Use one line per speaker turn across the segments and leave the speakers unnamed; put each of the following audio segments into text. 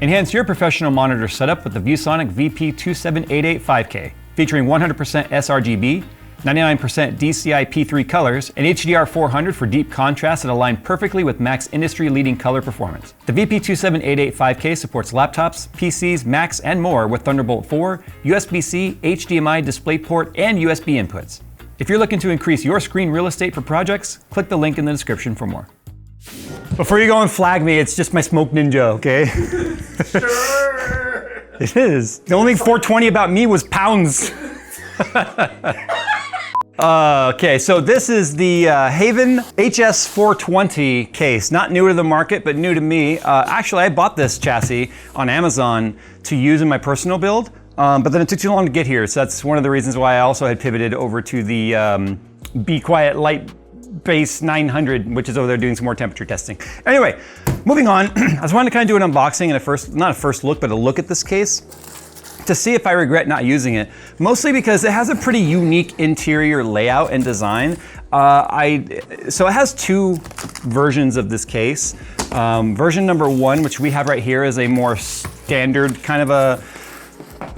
Enhance your professional monitor setup with the Viewsonic VP27885K, featuring 100% sRGB, 99% DCI P3 colors, and HDR 400 for deep contrast that align perfectly with Mac's industry-leading color performance. The VP27885K supports laptops, PCs, Macs, and more with Thunderbolt 4, USB-C, HDMI DisplayPort, and USB inputs. If you're looking to increase your screen real estate for projects, click the link in the description for more. Before you go and flag me, it's just my Smoke Ninja, okay?
Sure.
It is. The only 420 about me was pounds. Okay, so this is the HAVN HS 420 case. Not new to the market, but new to me. Actually, I bought this chassis on Amazon to use in my personal build, but then it took too long to get here. So that's one of the reasons why I also had pivoted over to the Be Quiet Light Base 900, which is over there doing some more temperature testing. Anyway, moving on, I just wanted to kind of do an unboxing and not a first look, but a look at this case to see if I regret not using it. Mostly because it has a pretty unique interior layout and design. So it has two versions of this case. Version number one, which we have right here, is a more standard kind of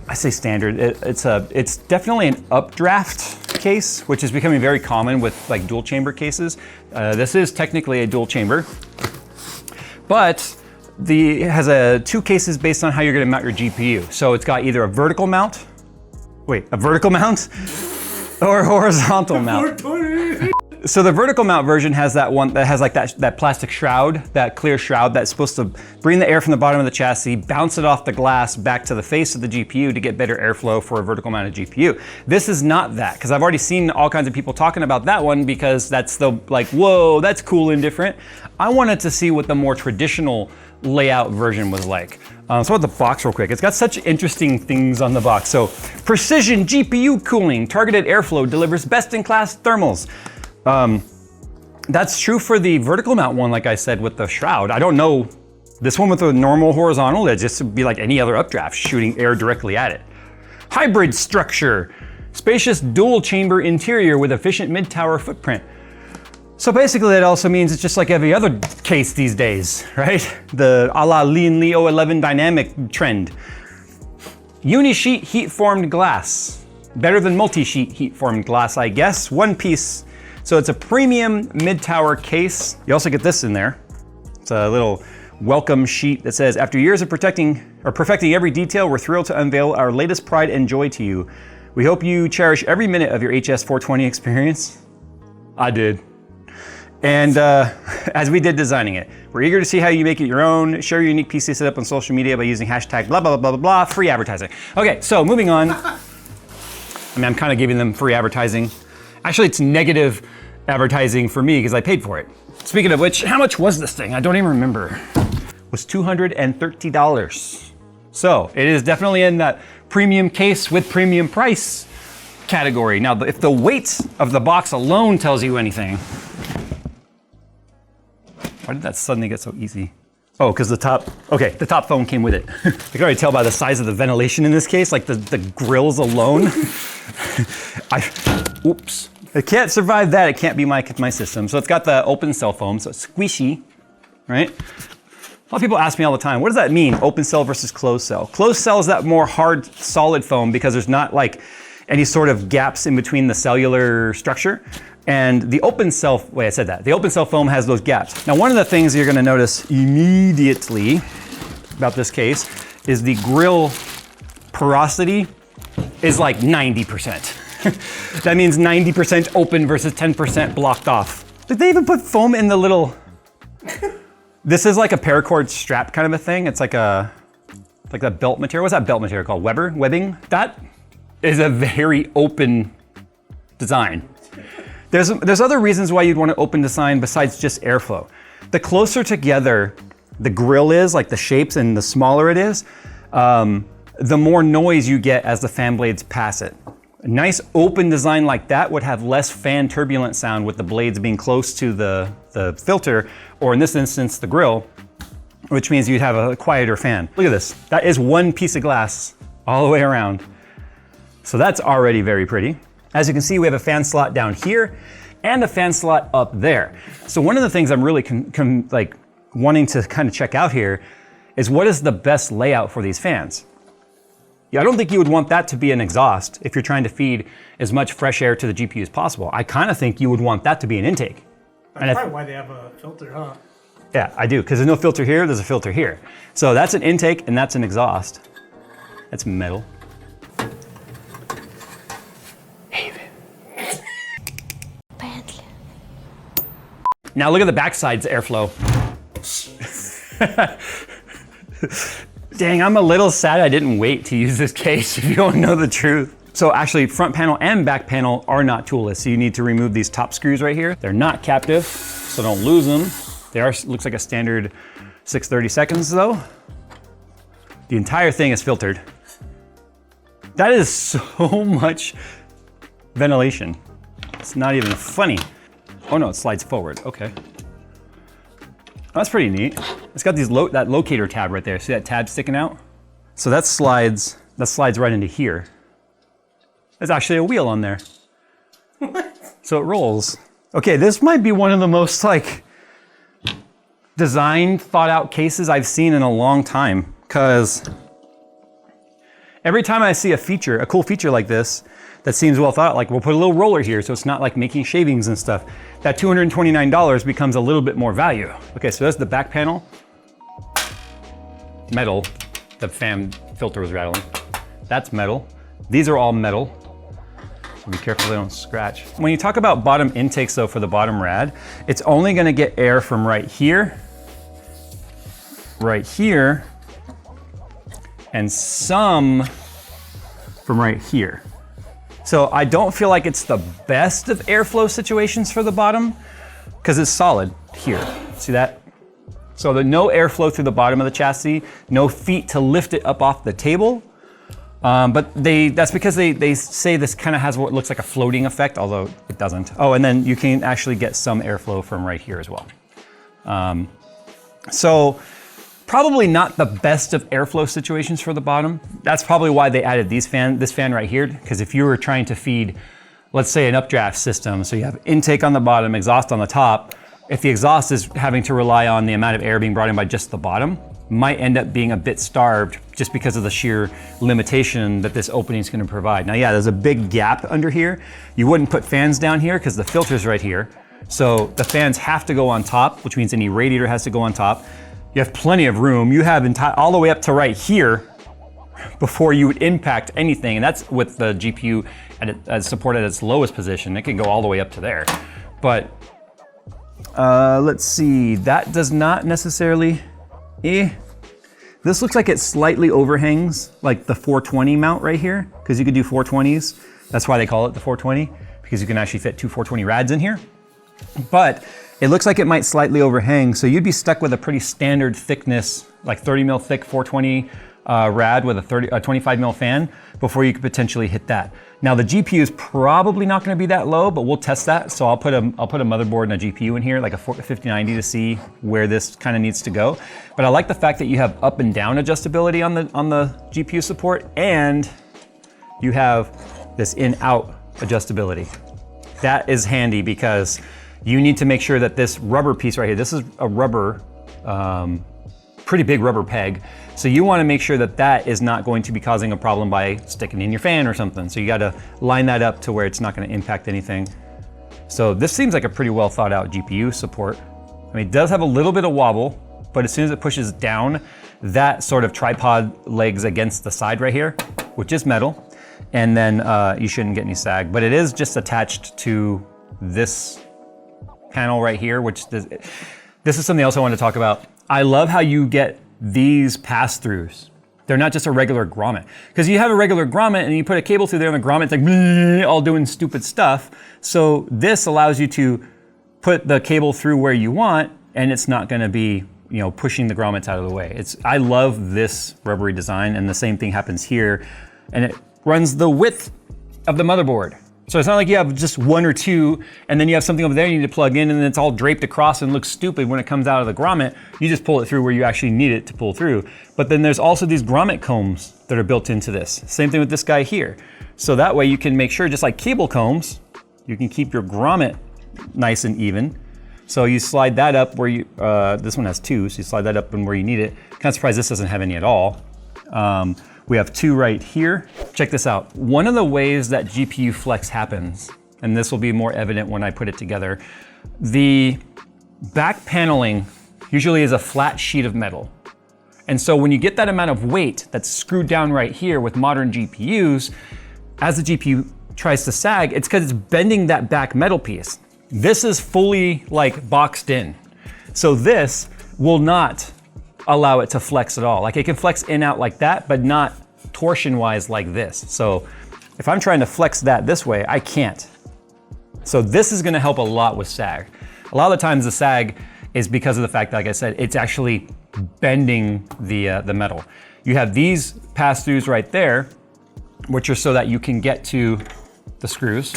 I say standard, it's definitely an updraft case, which is becoming very common with like dual chamber cases. This is technically a dual chamber, but it has two cases based on how you're gonna mount your GPU. So it's got either a vertical mount or a horizontal mount. So the vertical mount version has that one that has like that plastic shroud, that clear shroud that's supposed to bring the air from the bottom of the chassis, bounce it off the glass back to the face of the GPU to get better airflow for a vertical mounted GPU. This is not that, because I've already seen all kinds of people talking about that one because that's the like, whoa, that's cool and different. I wanted to see what the more traditional layout version was like. So with the box real quick, it's got such interesting things on the box. So precision GPU cooling, targeted airflow delivers best-in-class thermals. That's true for the vertical mount one, like I said, with the shroud. I don't know, this one with a normal horizontal, it just would be like any other updraft, shooting air directly at it. Hybrid structure, spacious dual chamber interior with efficient mid-tower footprint. So basically that also means it's just like every other case these days, right? The a la Lean Leo 11 dynamic trend. Unisheet heat-formed glass. Better than multi-sheet heat-formed glass, I guess. One piece. So it's a premium mid-tower case. You also get this in there. It's a little welcome sheet that says, after years of perfecting every detail, we're thrilled to unveil our latest pride and joy to you. We hope you cherish every minute of your HS 420 experience. I did. And as we did designing it, we're eager to see how you make it your own. Share your unique PC setup on social media by using hashtag blah, blah, blah, blah, blah, free advertising. Okay, so moving on. I mean, I'm kind of giving them free advertising. Actually, it's negative advertising for me because I paid for it. Speaking of which, how much was this thing? I don't even remember. It was $230. So it is definitely in that premium case with premium price category. Now, if the weight of the box alone tells you anything, why did that suddenly get so easy? Oh, because the top foam came with it. I can already tell by the size of the ventilation in this case, like the grills alone. Oops. It can't survive that, it can't be my system. So it's got the open cell foam, so it's squishy, right? A lot of people ask me all the time, what does that mean, open cell versus closed cell? Closed cell is that more hard, solid foam because there's not like any sort of gaps in between the cellular structure. And the open cell, the open cell foam has those gaps. Now, one of the things you're gonna notice immediately about this case is the grill porosity is like 90%. That means 90% open versus 10% blocked off. Did they even put foam in the little... This is like a paracord strap kind of a thing. It's like that belt material. What's that belt material called? Webbing? That is a very open design. There's other reasons why you'd want to open design besides just airflow. The closer together the grill is, like the shapes, and the smaller it is, the more noise you get as the fan blades pass it. A nice open design like that would have less fan turbulent sound with the blades being close to the filter, or in this instance, the grill, which means you'd have a quieter fan. Look at this. That is one piece of glass all the way around. So that's already very pretty. As you can see, we have a fan slot down here, and a fan slot up there. So one of the things I'm really like wanting to kind of check out here is what is the best layout for these fans? Yeah, I don't think you would want that to be an exhaust if you're trying to feed as much fresh air to the GPU as possible. I kind of think you would want that to be an intake.
That's probably why they have a filter, huh?
Yeah, I do, because there's no filter here, there's a filter here. So that's an intake and that's an exhaust. That's metal. HAVN. Now look at the backside's airflow. Dang, I'm a little sad I didn't wait to use this case if you don't know the truth. So actually front panel and back panel are not toolless. So you need to remove these top screws right here. They're not captive, so don't lose them. They are, looks like a standard 6/32 though. The entire thing is filtered. That is so much ventilation. It's not even funny. Oh no, it slides forward, okay. That's pretty neat. It's got these that locator tab right there. See that tab sticking out? So that slides right into here. There's actually a wheel on there.
What?
So it rolls. Okay, this might be one of the most like design thought out cases I've seen in a long time, because every time I see a feature, a cool feature like this, that seems well thought out, like we'll put a little roller here so it's not like making shavings and stuff, that $229 becomes a little bit more value. Okay, so that's the back panel. Metal, the fan filter was rattling. That's metal. These are all metal. So be careful they don't scratch. When you talk about bottom intakes though for the bottom rad, it's only gonna get air from right here, and some from right here. So I don't feel like it's the best of airflow situations for the bottom because it's solid here. See that? So there's no airflow through the bottom of the chassis, no feet to lift it up off the table. But that's because they say this kind of has what looks like a floating effect, although it doesn't. Oh, and then you can actually get some airflow from right here as well. So probably not the best of airflow situations for the bottom. That's probably why they added this fan right here, because if you were trying to feed, let's say an updraft system, so you have intake on the bottom, exhaust on the top, if the exhaust is having to rely on the amount of air being brought in by just the bottom, might end up being a bit starved just because of the sheer limitation that this opening is going to provide. Now, yeah, there's a big gap under here. You wouldn't put fans down here because the filter's right here. So the fans have to go on top, which means any radiator has to go on top. You have plenty of room. You have all the way up to right here before you would impact anything. And that's with the GPU supported at its lowest position. It can go all the way up to there. But let's see, that does not necessarily, This looks like it slightly overhangs like the 420 mount right here, because you could do 420s. That's why they call it the 420, because you can actually fit two 420 rads in here. But it looks like it might slightly overhang, so you'd be stuck with a pretty standard thickness, like 30 mil thick 420 rad with a 25 mil fan before you could potentially hit that. Now the GPU is probably not going to be that low, but we'll test that. So I'll put a motherboard and a GPU in here, like a 5090, to see where this kind of needs to go. But I like the fact that you have up and down adjustability on the GPU support, and you have this in-out adjustability. That is handy because you need to make sure that this rubber piece right here, this is a rubber, pretty big rubber peg. So you want to make sure that that is not going to be causing a problem by sticking in your fan or something. So you got to line that up to where it's not going to impact anything. So this seems like a pretty well thought out GPU support. I mean, it does have a little bit of wobble, but as soon as it pushes down, that sort of tripod legs against the side right here, which is metal, and then you shouldn't get any sag. But it is just attached to this panel right here, which this is something else I wanted to talk about. I love how you get these pass-throughs. They're not just a regular grommet. Because you have a regular grommet and you put a cable through there and the grommet's like all doing stupid stuff. So this allows you to put the cable through where you want, and it's not gonna be, you know, pushing the grommets out of the way. I love this rubbery design, and the same thing happens here. And it runs the width of the motherboard. So it's not like you have just one or two, and then you have something over there you need to plug in, and then it's all draped across and looks stupid when it comes out of the grommet. You just pull it through where you actually need it to pull through. But then there's also these grommet combs that are built into this. Same thing with this guy here. So that way you can make sure, just like cable combs, you can keep your grommet nice and even. So you slide that up where you, this one has 2, so you slide that up and where you need it. Kind of surprised this doesn't have any at all. We have 2 right here. Check this out. One of the ways that GPU flex happens, and this will be more evident when I put it together, the back paneling usually is a flat sheet of metal. And so when you get that amount of weight that's screwed down right here with modern GPUs, as the GPU tries to sag, it's because it's bending that back metal piece. This is fully like boxed in. So this will not allow it to flex at all. Like it can flex in out like that, but not torsion wise like this. So if I'm trying to flex that this way, I can't. So this is gonna help a lot with sag. A lot of the times the sag is because of the fact that, like I said, it's actually bending the metal. You have these pass-throughs right there, which are so that you can get to the screws,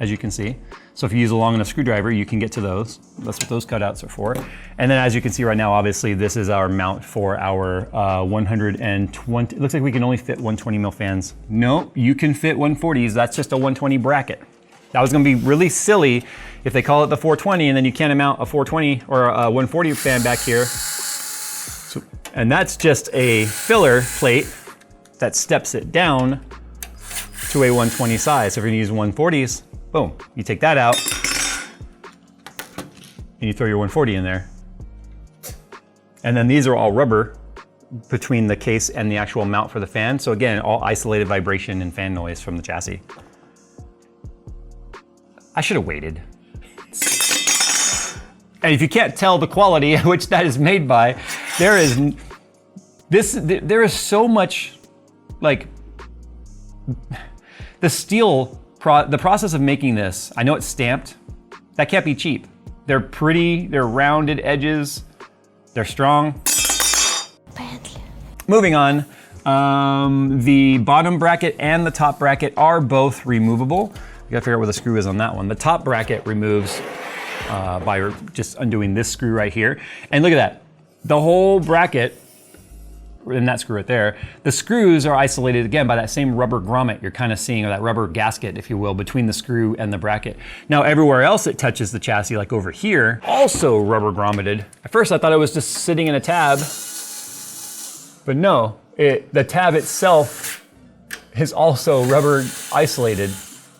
as you can see. So if you use a long enough screwdriver, you can get to those. That's what those cutouts are for. And then as you can see right now, obviously this is our mount for our 120, it looks like we can only fit 120 mil fans. No, you can fit 140s, that's just a 120 bracket. That was gonna be really silly if they call it the 420 and then you can't mount a 420 or a 140 fan back here. So, and that's just a filler plate that steps it down to a 120 size. So if you're gonna use 140s, boom, you take that out and you throw your 140 in there. And then these are all rubber between the case and the actual mount for the fan. So again, all isolated vibration and fan noise from the chassis. I should have waited. And if you can't tell the quality at which that is made by, there is so much, like, the steel, the process of making this, I know it's stamped, that can't be cheap. They're pretty, they're rounded edges, they're strong. Moving on, the bottom bracket and the top bracket are both removable. You gotta figure out where the screw is on that one. The top bracket removes by just undoing this screw right here. And look at that, the whole bracket, and that screw right there, the screws are isolated again by that same rubber grommet you're kind of seeing, or that rubber gasket, if you will, between the screw and the bracket. Now everywhere else it touches the chassis, like over here, also rubber grommeted. At first I thought it was just sitting in a tab, but no, the tab itself is also rubber isolated.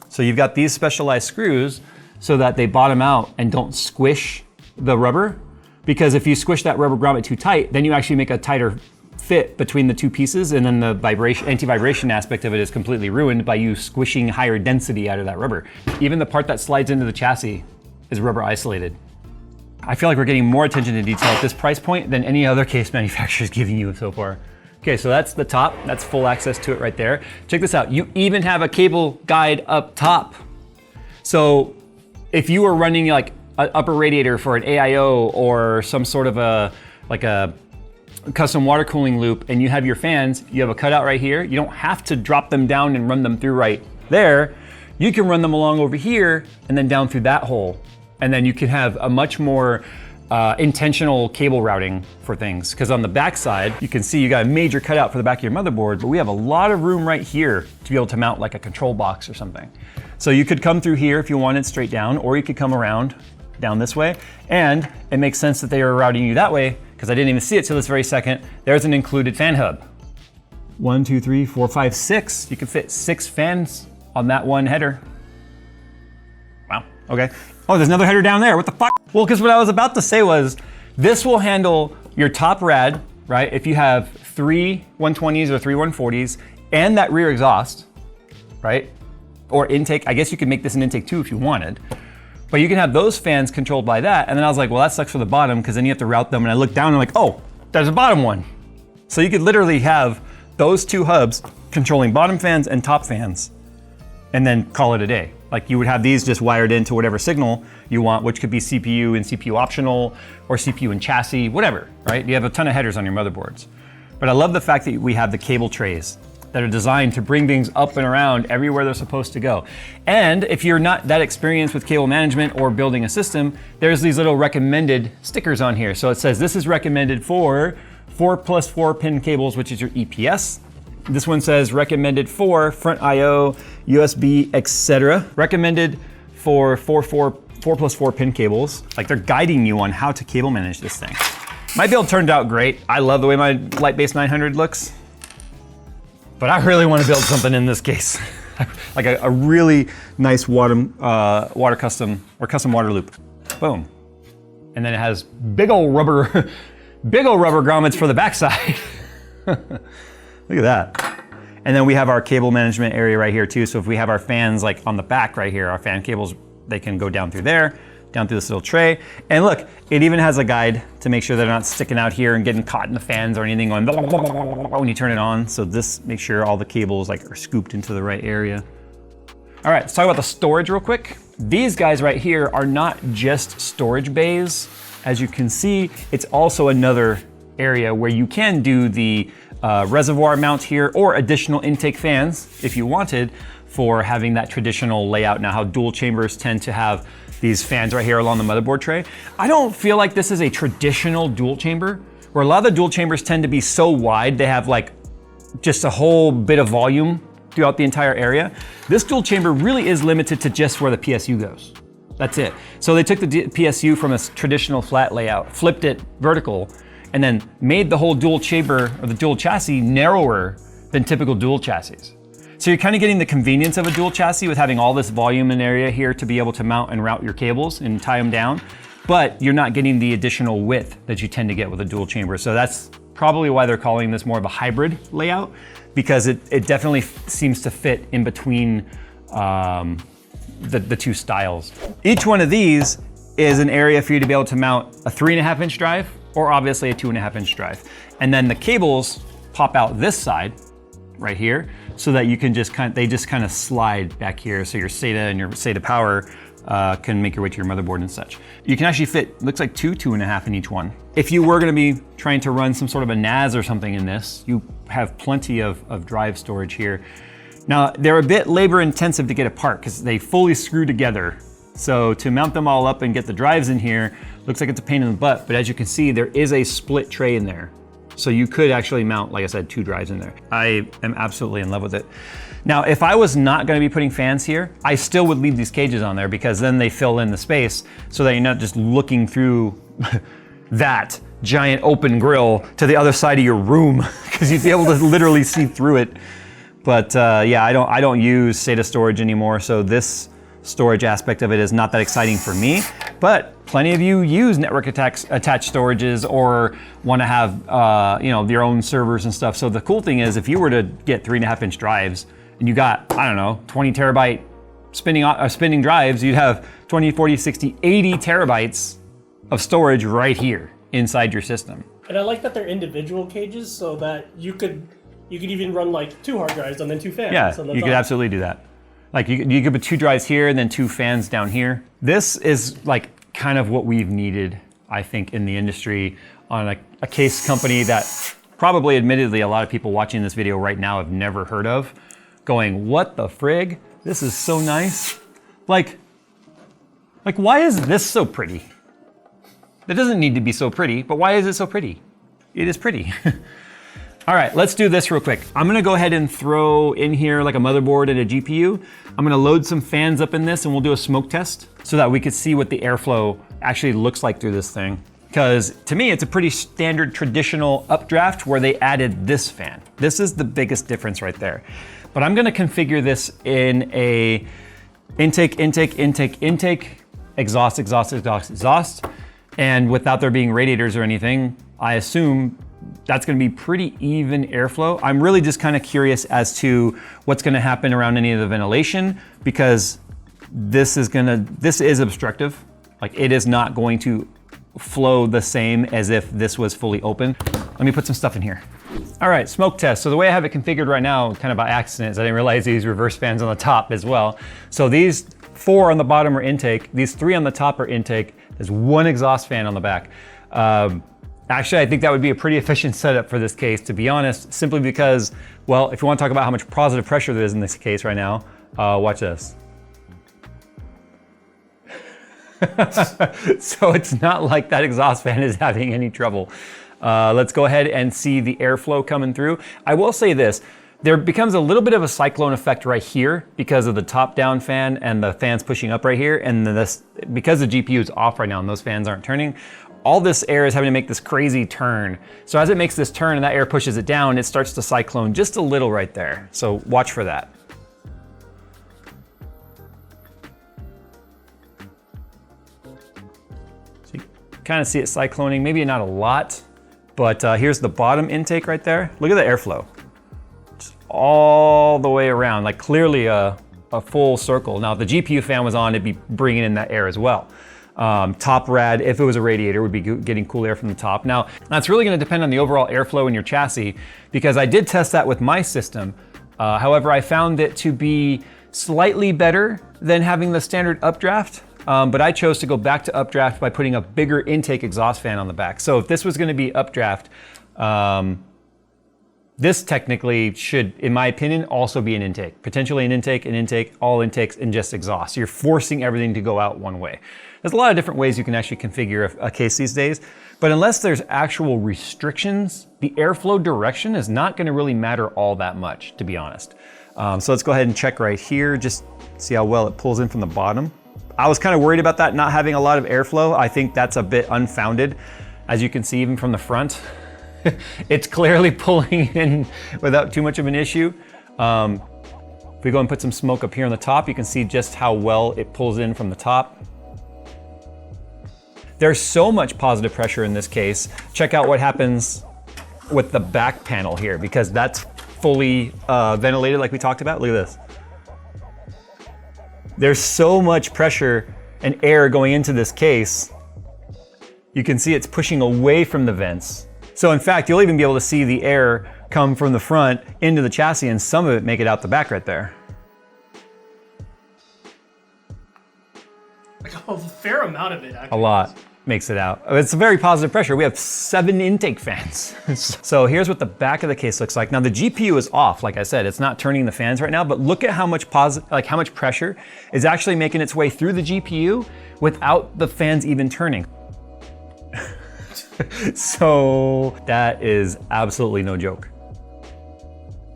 So you've got these specialized screws so that they bottom out and don't squish the rubber, because if you squish that rubber grommet too tight, then you actually make a tighter fit between the two pieces, and then the vibration, anti-vibration aspect of it is completely ruined by you squishing higher density out of that rubber. Even the part that slides into the chassis is rubber isolated. I feel like we're getting more attention to detail at this price point than any other case manufacturer is giving you so far. Okay, so that's the top, that's full access to it right there. Check this out, you even have a cable guide up top. So if you were running like an upper radiator for an AIO or some sort of a custom water cooling loop, and you have your fans, you have a cutout right here, you don't have to drop them down and run them through right there. You can run them along over here and then down through that hole. And then you can have a much more intentional cable routing for things. Because on the back side, you can see you got a major cutout for the back of your motherboard, but we have a lot of room right here to be able to mount like a control box or something. So you could come through here if you wanted straight down, or you could come around down this way. And it makes sense that they are routing you that way, because I didn't even see it till this very second. There's an included fan hub. 1, 2, 3, 4, 5, 6. You can fit 6 fans on that one header. Wow, okay. Oh, there's another header down there, what the fuck? Well, because what I was about to say was, this will handle your top rad, right? If you have 3 120s or 3 140s and that rear exhaust, right? Or intake, I guess you could make this an intake too if you wanted. But you can have those fans controlled by that. And then I was like, well, that sucks for the bottom, because then you have to route them. And I looked down and I'm like, oh, there's a bottom one. So you could literally have those 2 hubs controlling bottom fans and top fans, and then call it a day. Like you would have these just wired into whatever signal you want, which could be CPU and CPU optional, or CPU and chassis, whatever, right? You have a ton of headers on your motherboards. But I love the fact that we have the cable trays that are designed to bring things up and around everywhere they're supposed to go. And if you're not that experienced with cable management or building a system, there's these little recommended stickers on here. So it says this is recommended for 4+4 pin cables, which is your EPS. This one says recommended for front IO, USB, etc. Recommended for 4 4+4 pin cables. Like they're guiding you on how to cable manage this thing. My build turned out great. I love the way my Lightbase 900 looks, but I really want to build something in this case. Like a really nice water custom water loop. Boom. And then it has big old rubber grommets for the backside. Look at that. And then we have our cable management area right here too. So if we have our fans like on the back right here, our fan cables, they can go down through there, down through this little tray. And look, it even has a guide to make sure they're not sticking out here and getting caught in the fans or anything going when you turn it on. So this makes sure all the cables like are scooped into the right area. All right, let's talk about the storage real quick. These guys right here are not just storage bays. As you can see, it's also another area where you can do the reservoir mount here or additional intake fans if you wanted for having that traditional layout. Now how dual chambers tend to have these fans right here along the motherboard tray. I don't feel like this is a traditional dual chamber, where a lot of the dual chambers tend to be so wide, they have like just a whole bit of volume throughout the entire area. This dual chamber really is limited to just where the PSU goes. That's it. So they took the PSU from a traditional flat layout, flipped it vertical, and then made the whole dual chamber or the dual chassis narrower than typical dual chassis. So you're kind of getting the convenience of a dual chassis with having all this volume and area here to be able to mount and route your cables and tie them down, but you're not getting the additional width that you tend to get with a dual chamber. So that's probably why they're calling this more of a hybrid layout, because it definitely seems to fit in between the two styles. Each one of these is an area for you to be able to mount a 3.5-inch drive or obviously a 2.5-inch drive. And then the cables pop out this side right here so that you can they just kind of slide back here. So your SATA and your SATA power can make your way to your motherboard and such. You can actually fit, looks like 2.5 in each one. If you were gonna be trying to run some sort of a NAS or something in this, you have plenty of drive storage here. Now, they're a bit labor intensive to get apart because they fully screw together. So to mount them all up and get the drives in here, looks like it's a pain in the butt, but as you can see, there is a split tray in there. So you could actually mount, like I said, 2 drives in there. I am absolutely in love with it. Now, if I was not gonna be putting fans here, I still would leave these cages on there because then they fill in the space so that you're not just looking through that giant open grill to the other side of your room because you'd be able to literally see through it. But yeah, I don't use SATA storage anymore, so this storage aspect of it is not that exciting for me, but plenty of you use network attached storages or want to have you know, your own servers and stuff. So the cool thing is if you were to get 3.5-inch drives and you got, I don't know, 20 terabyte spinning drives, you'd have 20, 40, 60, 80 terabytes of storage right here inside your system.
And I like that they're individual cages so that you could even run like 2 hard drives and then 2 fans.
Yeah,
so
you could absolutely do that. Like you could put 2 drives here and then 2 fans down here. This is like kind of what we've needed, I think, in the industry on a case company that probably admittedly a lot of people watching this video right now have never heard of, going, what the frig? This is so nice. Like why is this so pretty? It doesn't need to be so pretty, but why is it so pretty? It is pretty. All right, let's do this real quick. I'm gonna go ahead and throw in here like a motherboard and a GPU. I'm gonna load some fans up in this and we'll do a smoke test so that we could see what the airflow actually looks like through this thing. Because to me, it's a pretty standard traditional updraft where they added this fan. This is the biggest difference right there. But I'm gonna configure this in a intake, exhaust. And without there being radiators or anything, I assume that's gonna be pretty even airflow. I'm really just kind of curious as to what's gonna happen around any of the ventilation because this is obstructive. Like it is not going to flow the same as if this was fully open. Let me put some stuff in here. All right, smoke test. So the way I have it configured right now, kind of by accident, is I didn't realize these reverse fans on the top as well. So these 4 on the bottom are intake. These 3 on the top are intake. There's 1 exhaust fan on the back. Actually, I think that would be a pretty efficient setup for this case, to be honest, simply because, well, if you want to talk about how much positive pressure there is in this case right now, watch this. So it's not like that exhaust fan is having any trouble. Let's go ahead and see the airflow coming through. I will say this, There becomes a little bit of a cyclone effect right here because of the top-down fan and the fans pushing up right here. And then because the GPU is off right now and those fans aren't turning, all this air is having to make this crazy turn. So as it makes this turn and that air pushes it down, it starts to cyclone just a little right there. So watch for that. So you kind of see it cycloning, maybe not a lot, but here's the bottom intake right there. Look at the airflow. All the way around, like clearly a full circle. Now, if the GPU fan was on, it'd be bringing in that air as well. Top rad, if it was a radiator, would be getting cool air from the top. Now, that's really gonna depend on the overall airflow in your chassis, because I did test that with my system. However, I found it to be slightly better than having the standard updraft, but I chose to go back to updraft by putting a bigger intake exhaust fan on the back. So if this was gonna be updraft, this technically should, in my opinion, also be an intake. Potentially an intake, all intakes, and just exhaust. So you're forcing everything to go out one way. There's a lot of different ways you can actually configure a case these days, but unless there's actual restrictions, the airflow direction is not gonna really matter all that much, to be honest. So let's go ahead and check right here, just see how well it pulls in from the bottom. I was kind of worried about that not having a lot of airflow. I think that's a bit unfounded. As you can see, even from the front, it's clearly pulling in without too much of an issue. If we go and put some smoke up here on the top, you can see just how well it pulls in from the top. There's so much positive pressure in this case. Check out what happens with the back panel here, because that's fully ventilated like we talked about. Look at this. There's so much pressure and air going into this case. You can see it's pushing away from the vents. So in fact, you'll even be able to see the air come from the front into the chassis, and some of it make it out the back right there.
Like a fair amount of it, actually.
A lot makes it out. It's a very positive pressure. We have 7 intake fans. So here's what the back of the case looks like. Now the GPU is off, like I said, it's not turning the fans right now, but look at how much how much pressure is actually making its way through the GPU without the fans even turning. So that is absolutely no joke.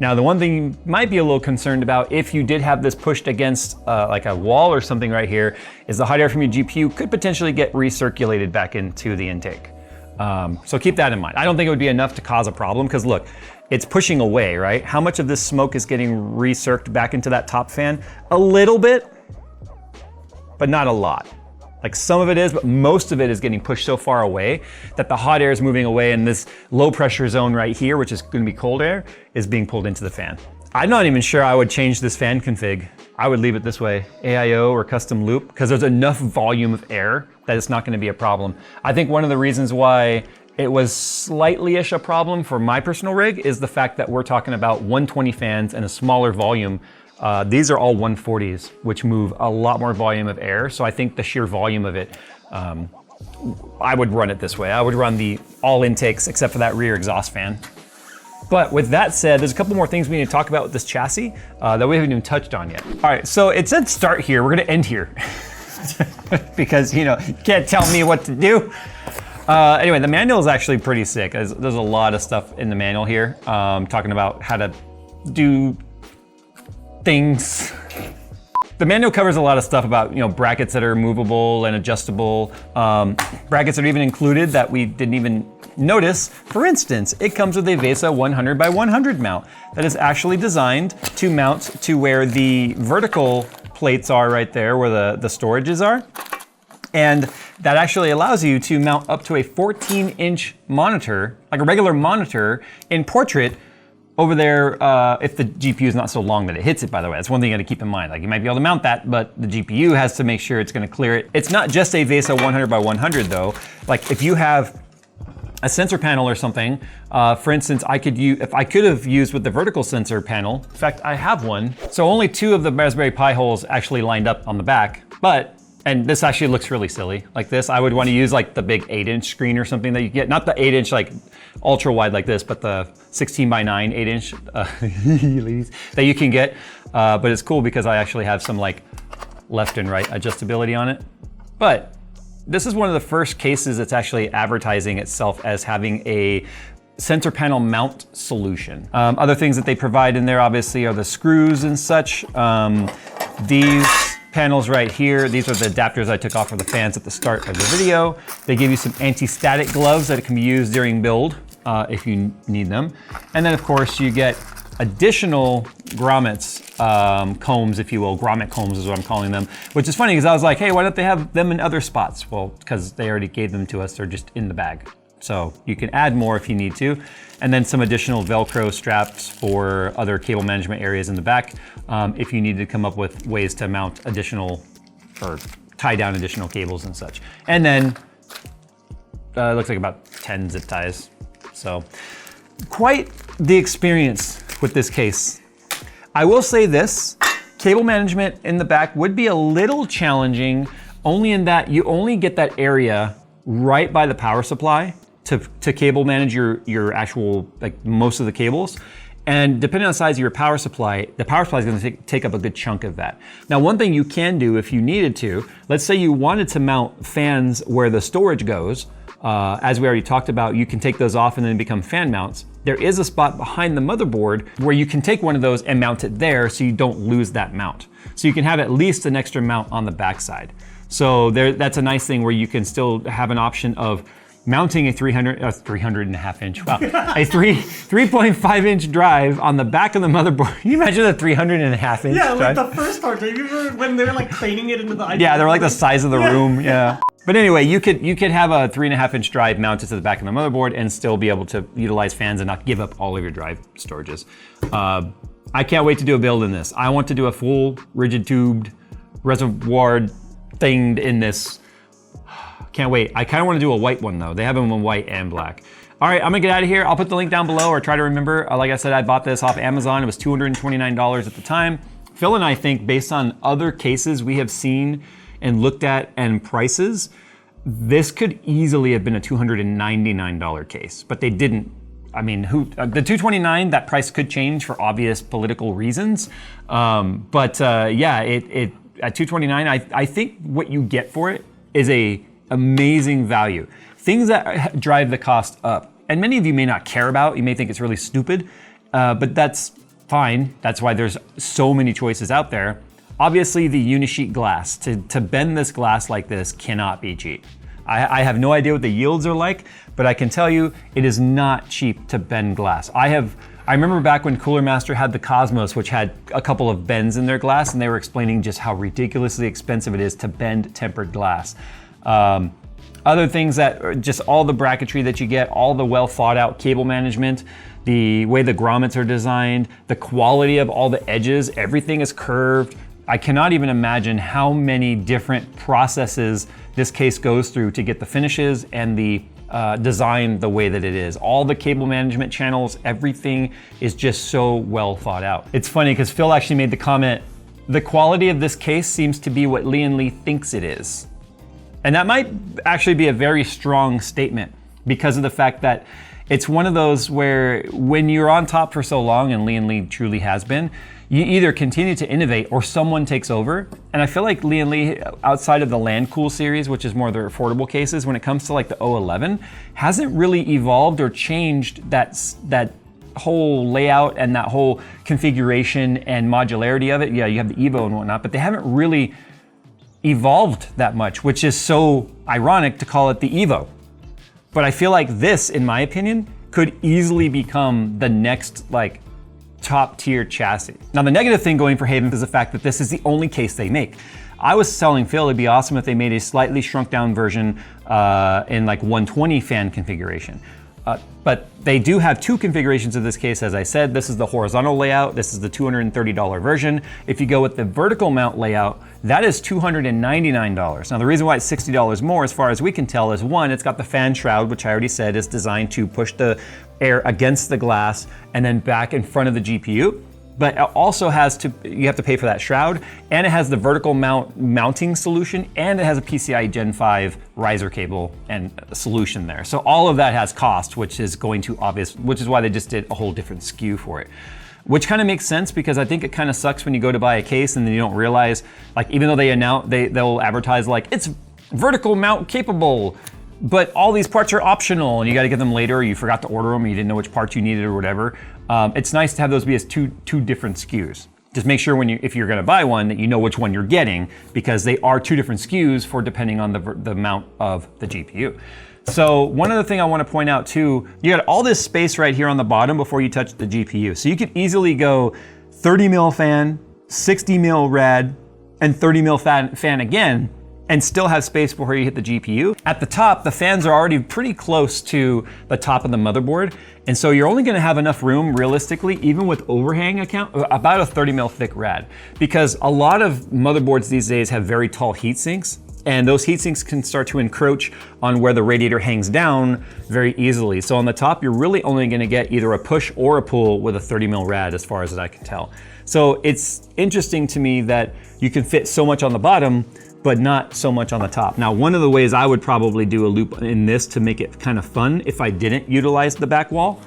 Now, the one thing you might be a little concerned about if you did have this pushed against like a wall or something right here is the hot air from your GPU could potentially get recirculated back into the intake. So keep that in mind. I don't think it would be enough to cause a problem because look, it's pushing away, right? How much of this smoke is getting recirced back into that top fan? A little bit, but not a lot. Like some of it is, but most of it is getting pushed so far away that the hot air is moving away and this low pressure zone right here, which is gonna be cold air, is being pulled into the fan. I'm not even sure I would change this fan config. I would leave it this way, AIO or custom loop, because there's enough volume of air that it's not gonna be a problem. I think one of the reasons why it was slightly-ish a problem for my personal rig is the fact that we're talking about 120 fans and a smaller volume. These are all 140s, which move a lot more volume of air. So I think the sheer volume of it, I would run it this way. I would run the all intakes except for that rear exhaust fan. But with that said, there's a couple more things we need to talk about with this chassis that we haven't even touched on yet. All right, so it said start here. We're gonna end here because you can't tell me what to do. Anyway, the manual is actually pretty sick. There's a lot of stuff in the manual here, talking about how to do things. The manual covers a lot of stuff about brackets that are movable and adjustable. Brackets are even included that we didn't even notice. For instance, it comes with a VESA 100 by 100 mount that is actually designed to mount to where the vertical plates are right there, where the storages are. And that actually allows you to mount up to a 14-inch monitor, like a regular monitor in portrait, over there, if the GPU is not so long that it hits it, by the way. That's one thing you gotta keep in mind. Like you might be able to mount that, but the GPU has to make sure it's gonna clear it. It's not just a VESA 100 by 100 though. Like if you have a sensor panel or something, for instance, if I could have used with the vertical sensor panel, in fact, I have one. So only 2 of the Raspberry Pi holes actually lined up on the back, and this actually looks really silly. Like this, I would want to use like the big 8-inch screen or something that you get, not the 8-inch like ultra wide like this, but the 16 by 9 8-inch that you can get. But it's cool because I actually have some like left and right adjustability on it. But this is one of the first cases that's actually advertising itself as having a center panel mount solution. Other things that they provide in there obviously are the screws and such. These panels right here, these are the adapters I took off for the fans at the start of the video. They give you some anti-static gloves that can be used during build if you need them. And then of course you get additional grommets, combs, if you will. Grommet combs is what I'm calling them, which is funny because I was like, hey, why don't they have them in other spots? Well, because they already gave them to us, they're just in the bag. So you can add more if you need to. And then some additional Velcro straps for other cable management areas in the back, if you need to come up with ways to mount additional or tie down additional cables and such. And then it looks like about 10 zip ties. So quite the experience with this case. I will say this, cable management in the back would be a little challenging, only in that you only get that area right by the power supply to cable manage your actual, like most of the cables. And depending on the size of your power supply, the power supply is going to take up a good chunk of that. Now, one thing you can do if you needed to, let's say you wanted to mount fans where the storage goes, as we already talked about, you can take those off and then become fan mounts. There is a spot behind the motherboard where you can take one of those and mount it there so you don't lose that mount. So you can have at least an extra mount on the backside. So that's a nice thing where you can still have an option of mounting a 300.5 inch, wow, a 3.5 inch drive on the back of the motherboard. Can you imagine a 300.5 inch
Yeah,
drive?
like the first part, you remember when they were like craning it into the iPad?
Yeah, they're like the size of the room, yeah. But anyway, you could have a 3.5 inch drive mounted to the back of the motherboard and still be able to utilize fans and not give up all of your drive storages. I can't wait to do a build in this. I want to do a full rigid tubed reservoir thinged in this. Can't wait. I kind of want to do a white one though. They have them in white and black. All right, I'm gonna get out of here. I'll put the link down below or try to remember. Like I said, I bought this off Amazon. It was $229 at the time. Phil and I think based on other cases we have seen and looked at and prices, this could easily have been a $299 case, but they didn't. I mean, the $229, that price could change for obvious political reasons. Yeah, at $229, I think what you get for it is a amazing value. Things that drive the cost up, and many of you may not care about, you may think it's really stupid, but that's fine. That's why there's so many choices out there. Obviously the unisheet glass, to bend this glass like this cannot be cheap. I have no idea what the yields are like, but I can tell you it is not cheap to bend glass. I remember back when Cooler Master had the Cosmos, which had a couple of bends in their glass, and they were explaining just how ridiculously expensive it is to bend tempered glass. Other things that are just all the bracketry that you get, all the well thought out cable management, the way the grommets are designed, the quality of all the edges, everything is curved. I cannot even imagine how many different processes this case goes through to get the finishes and the design the way that it is. All the cable management channels, everything is just so well thought out. It's funny because Phil actually made the comment, the quality of this case seems to be what Lian Li thinks it is. And that might actually be a very strong statement because of the fact that it's one of those where when you're on top for so long, and Lian Li truly has been, you either continue to innovate or someone takes over. And I feel like Lian Li, outside of the Land Cool series, which is more the affordable cases, when it comes to like the 011, hasn't really evolved or changed that whole layout and that whole configuration and modularity of it. Yeah, you have the Evo and whatnot, but they haven't really evolved that much, which is so ironic to call it the Evo. But I feel like this, in my opinion, could easily become the next like top tier chassis. Now the negative thing going for HAVN is the fact that this is the only case they make. I was telling Phil it'd be awesome if they made a slightly shrunk down version in like 120 fan configuration. But they do have two configurations of this case, as I said. This is the horizontal layout. This is the $230 version. If you go with the vertical mount layout, that is $299. Now the reason why it's $60 more, as far as we can tell, is one, it's got the fan shroud, which I already said is designed to push the air against the glass and then back in front of the GPU. But it also you have to pay for that shroud, and it has the vertical mounting solution, and it has a PCIe Gen 5 riser cable and solution there. So all of that has cost, which is which is why they just did a whole different SKU for it. Which kind of makes sense because I think it kind of sucks when you go to buy a case and then you don't realize, like even though they'll advertise like it's vertical mount capable, But all these parts are optional and you gotta get them later, or you forgot to order them, or you didn't know which parts you needed or whatever. It's nice to have those be as two different SKUs. Just make sure if you're gonna buy one that you know which one you're getting, because they are 2 different SKUs for depending on the amount of the GPU. So one other thing I wanna point out too, you got all this space right here on the bottom before you touch the GPU. So you could easily go 30 mil fan, 60 mil rad, and 30 mil fan again, and still have space before you hit the GPU. At the top, the fans are already pretty close to the top of the motherboard, and so you're only gonna have enough room, realistically, even with overhang about a 30 mil thick rad, because a lot of motherboards these days have very tall heat sinks, and those heat sinks can start to encroach on where the radiator hangs down very easily. So on the top, you're really only gonna get either a push or a pull with a 30 mil rad, as far as I can tell. So it's interesting to me that you can fit so much on the bottom, but not so much on the top. Now, one of the ways I would probably do a loop in this to make it kind of fun, if I didn't utilize the back wall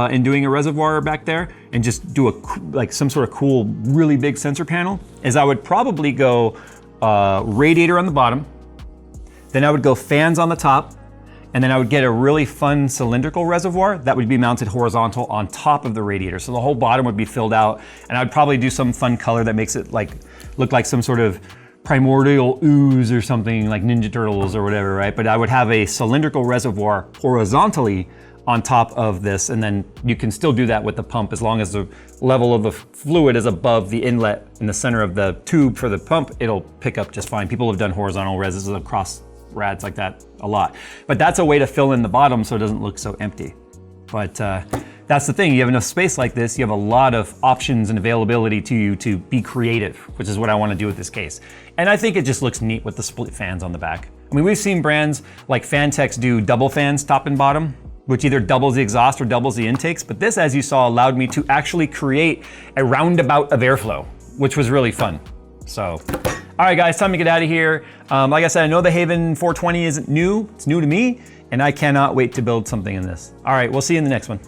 in doing a reservoir back there, and just do like some sort of cool, really big sensor panel, is I would probably go radiator on the bottom, then I would go fans on the top, and then I would get a really fun cylindrical reservoir that would be mounted horizontal on top of the radiator. So the whole bottom would be filled out, and I'd probably do some fun color that makes it look like some sort of primordial ooze or something, like Ninja Turtles or whatever, right? But I would have a cylindrical reservoir horizontally on top of this, and then you can still do that with the pump as long as the level of the fluid is above the inlet in the center of the tube for the pump, it'll pick up just fine. People have done horizontal reses across rads like that a lot. But that's a way to fill in the bottom so it doesn't look so empty. But that's the thing, you have enough space like this, you have a lot of options and availability to you to be creative, which is what I want to do with this case. And I think it just looks neat with the split fans on the back. I mean, we've seen brands like Fantex do double fans top and bottom, which either doubles the exhaust or doubles the intakes, but this, as you saw, allowed me to actually create a roundabout of airflow, which was really fun. So, all right guys, time to get out of here. Like I said, I know the HAVN 420 isn't new, it's new to me, and I cannot wait to build something in this. All right, we'll see you in the next one.